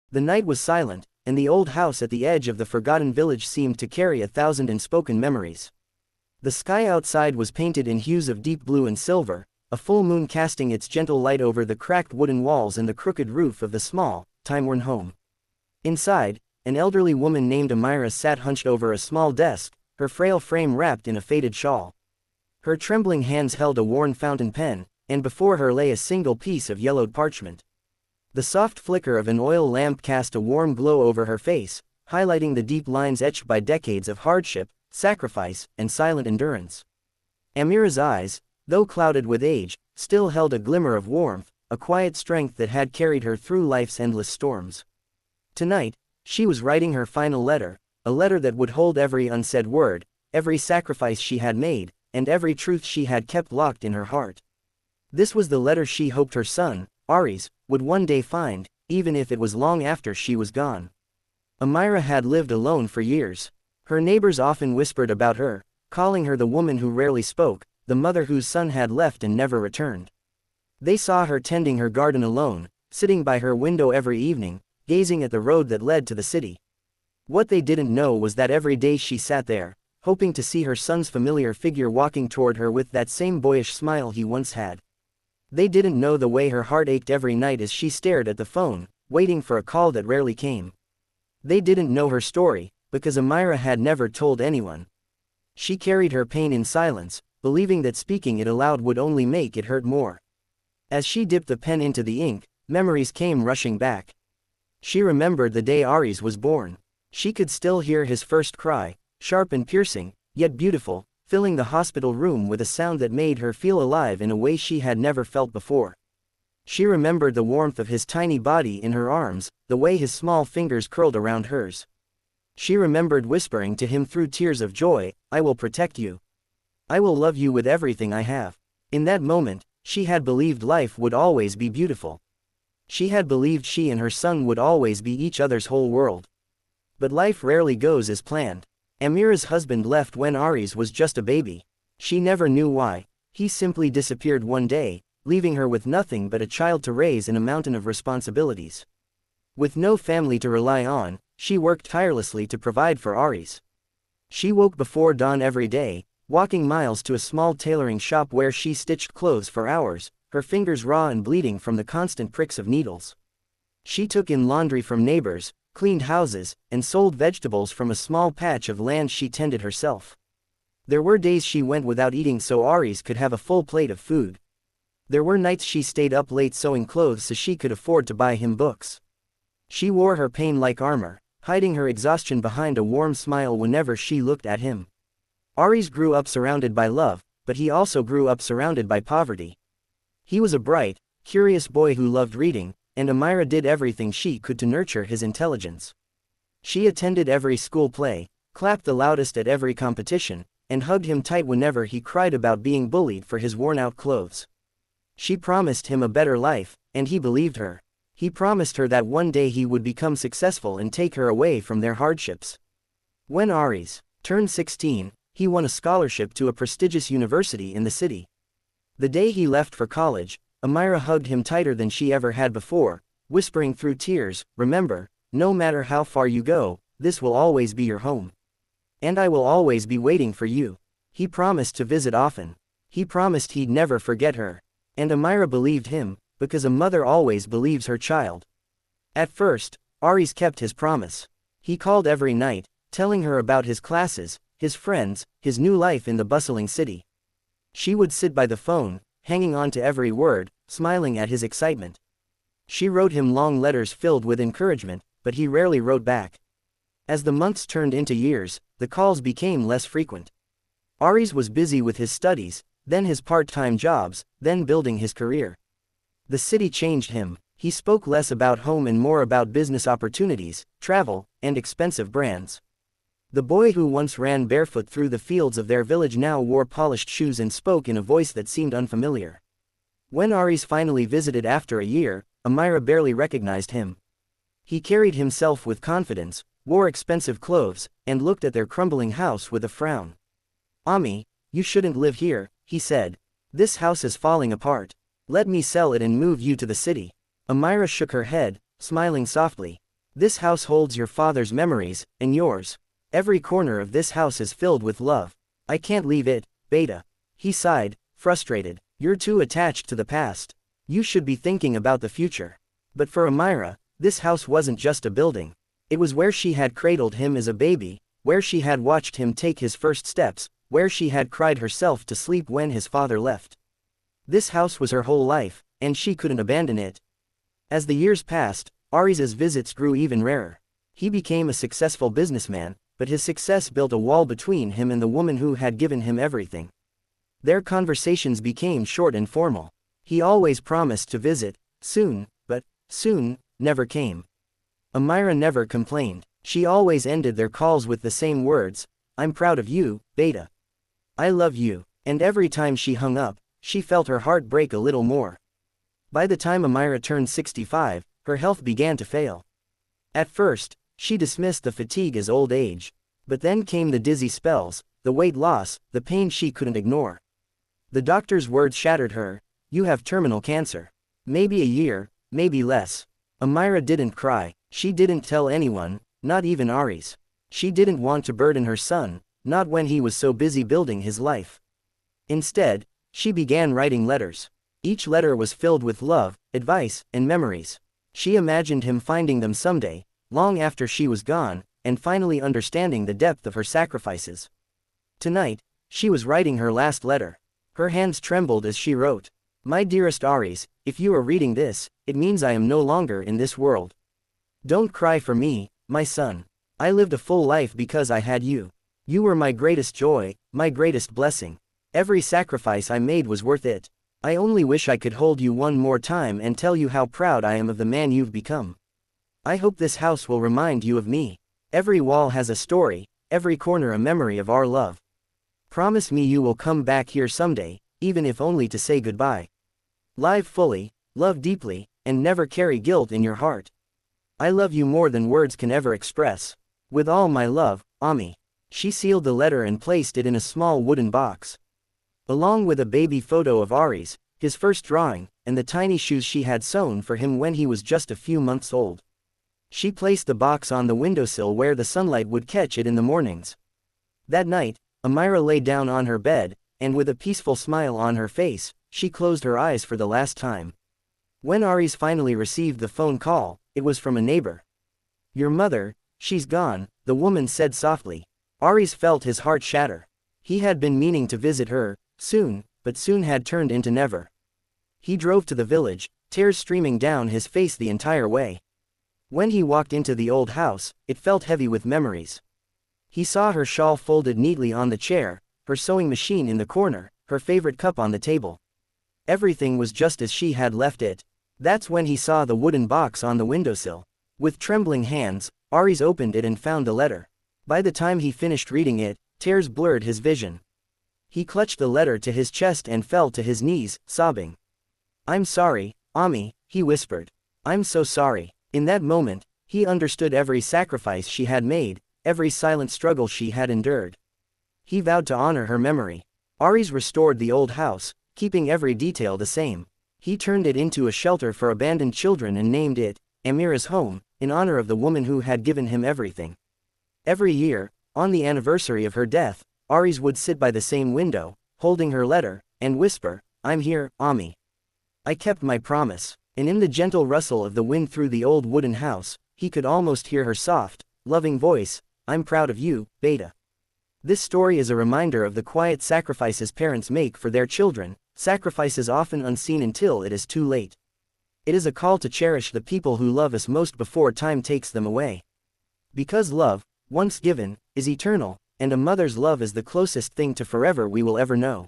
The night was silent, and the old house at the edge of the forgotten village seemed to carry 1,000 unspoken memories. The sky outside was painted in hues of deep blue and silver, a full moon casting its gentle light over the cracked wooden walls and the crooked roof of the small, time-worn home. Inside, an elderly woman named Amira sat hunched over a small desk, her frail frame wrapped in a faded shawl. Her trembling hands held a worn fountain pen, and before her lay a single piece of yellowed parchment. The soft flicker of an oil lamp cast a warm glow over her face, highlighting the deep lines etched by decades of hardship, sacrifice, and silent endurance. Amira's eyes, though clouded with age, still held a glimmer of warmth, a quiet strength that had carried her through life's endless storms. Tonight, she was writing her final letter, a letter that would hold every unsaid word, every sacrifice she had made, and every truth she had kept locked in her heart. This was the letter she hoped her son, Aries, would one day find, even if it was long after she was gone. Amira had lived alone for years. Her neighbors often whispered about her, calling her the woman who rarely spoke, the mother whose son had left and never returned. They saw her tending her garden alone, sitting by her window every evening, gazing at the road that led to the city. What they didn't know was that every day she sat there, hoping to see her son's familiar figure walking toward her with that same boyish smile he once had. They didn't know the way her heart ached every night as she stared at the phone, waiting for a call that rarely came. They didn't know her story, because Amira had never told anyone. She carried her pain in silence, believing that speaking it aloud would only make it hurt more. As she dipped the pen into the ink, memories came rushing back. She remembered the day Aries was born. She could still hear his first cry, sharp and piercing, yet beautiful, filling the hospital room with a sound that made her feel alive in a way she had never felt before. She remembered the warmth of his tiny body in her arms, the way his small fingers curled around hers. She remembered whispering to him through tears of joy, "I will protect you. I will love you with everything I have." In that moment, she had believed life would always be beautiful. She had believed she and her son would always be each other's whole world. But life rarely goes as planned. Amira's husband left when Aries was just a baby. She never knew why. He simply disappeared one day, leaving her with nothing but a child to raise and a mountain of responsibilities. With no family to rely on, she worked tirelessly to provide for Aries. She woke before dawn every day, walking miles to a small tailoring shop where she stitched clothes for hours, her fingers raw and bleeding from the constant pricks of needles. She took in laundry from neighbors, cleaned houses, and sold vegetables from a small patch of land she tended herself. There were days she went without eating so Aries could have a full plate of food. There were nights she stayed up late sewing clothes so she could afford to buy him books. She wore her pain like armor, hiding her exhaustion behind a warm smile whenever she looked at him. Aries grew up surrounded by love, but he also grew up surrounded by poverty. He was a bright, curious boy who loved reading, and Amira did everything she could to nurture his intelligence. She attended every school play, clapped the loudest at every competition, and hugged him tight whenever he cried about being bullied for his worn-out clothes. She promised him a better life, and he believed her. He promised her that one day he would become successful and take her away from their hardships. When Aries turned 16, he won a scholarship to a prestigious university in the city. The day he left for college, Amira hugged him tighter than she ever had before, whispering through tears, "Remember, no matter how far you go, this will always be your home. And I will always be waiting for you." He promised to visit often. He promised he'd never forget her. And Amira believed him, because a mother always believes her child. At first, Aries kept his promise. He called every night, telling her about his classes, his friends, his new life in the bustling city. She would sit by the phone, hanging on to every word, smiling at his excitement. She wrote him long letters filled with encouragement, but he rarely wrote back. As the months turned into years, the calls became less frequent. Aries was busy with his studies, then his part-time jobs, then building his career. The city changed him. He spoke less about home and more about business opportunities, travel, and expensive brands. The boy who once ran barefoot through the fields of their village now wore polished shoes and spoke in a voice that seemed unfamiliar. When Aries finally visited after a year, Amira barely recognized him. He carried himself with confidence, wore expensive clothes, and looked at their crumbling house with a frown. "Ami, you shouldn't live here," he said. "This house is falling apart. Let me sell it and move you to the city." Amira shook her head, smiling softly. This house holds your father's memories, and yours. Every corner of this house is filled with love. I can't leave it, Beta. He sighed, frustrated. You're too attached to the past. You should be thinking about the future. But for Amira, this house wasn't just a building. It was where she had cradled him as a baby, where she had watched him take his first steps, where she had cried herself to sleep when his father left. This house was her whole life, and she couldn't abandon it. As the years passed, Ari's visits grew even rarer. He became a successful businessman, but his success built a wall between him and the woman who had given him everything. Their conversations became short and formal. He always promised to visit, soon, but soon never came. Amira never complained. She always ended their calls with the same words, I'm proud of you, Beta. I love you. And every time she hung up, she felt her heart break a little more. By the time Amira turned 65, her health began to fail. At first, she dismissed the fatigue as old age. But then came the dizzy spells, the weight loss, the pain she couldn't ignore. The doctor's words shattered her, you have terminal cancer. Maybe a year, maybe less. Amira didn't cry. She didn't tell anyone, not even Aries. She didn't want to burden her son, not when he was so busy building his life. Instead, she began writing letters. Each letter was filled with love, advice, and memories. She imagined him finding them someday, long after she was gone, and finally understanding the depth of her sacrifices. Tonight, she was writing her last letter. Her hands trembled as she wrote, My dearest Aries, if you are reading this, it means I am no longer in this world. Don't cry for me, my son. I lived a full life because I had you. You were my greatest joy, my greatest blessing. Every sacrifice I made was worth it. I only wish I could hold you one more time and tell you how proud I am of the man you've become. I hope this house will remind you of me. Every wall has a story, every corner a memory of our love. Promise me you will come back here someday, even if only to say goodbye. Live fully, love deeply, and never carry guilt in your heart. I love you more than words can ever express. With all my love, Ami. She sealed the letter and placed it in a small wooden box. Along with a baby photo of Aries, his first drawing, and the tiny shoes she had sewn for him when he was just a few months old. She placed the box on the windowsill where the sunlight would catch it in the mornings. That night, Amira lay down on her bed, and with a peaceful smile on her face, she closed her eyes for the last time. When Aries finally received the phone call, it was from a neighbor. Your mother, she's gone, the woman said softly. Aries felt his heart shatter. He had been meaning to visit her, soon, but soon had turned into never. He drove to the village, tears streaming down his face the entire way. When he walked into the old house, it felt heavy with memories. He saw her shawl folded neatly on the chair, her sewing machine in the corner, her favorite cup on the table. Everything was just as she had left it. That's when he saw the wooden box on the windowsill. With trembling hands, Aries opened it and found the letter. By the time he finished reading it, tears blurred his vision. He clutched the letter to his chest and fell to his knees, sobbing. I'm sorry, Ami, he whispered. I'm so sorry. In that moment, he understood every sacrifice she had made, every silent struggle she had endured. He vowed to honor her memory. Aries restored the old house, keeping every detail the same. He turned it into a shelter for abandoned children and named it Amira's home, in honor of the woman who had given him everything. Every year, on the anniversary of her death, Aries would sit by the same window, holding her letter, and whisper, I'm here, Ami. I kept my promise. And in the gentle rustle of the wind through the old wooden house, he could almost hear her soft, loving voice, I'm proud of you, Beta. This story is a reminder of the quiet sacrifices parents make for their children, sacrifices often unseen until it is too late. It is a call to cherish the people who love us most before time takes them away. Because love, once given, is eternal, and a mother's love is the closest thing to forever we will ever know.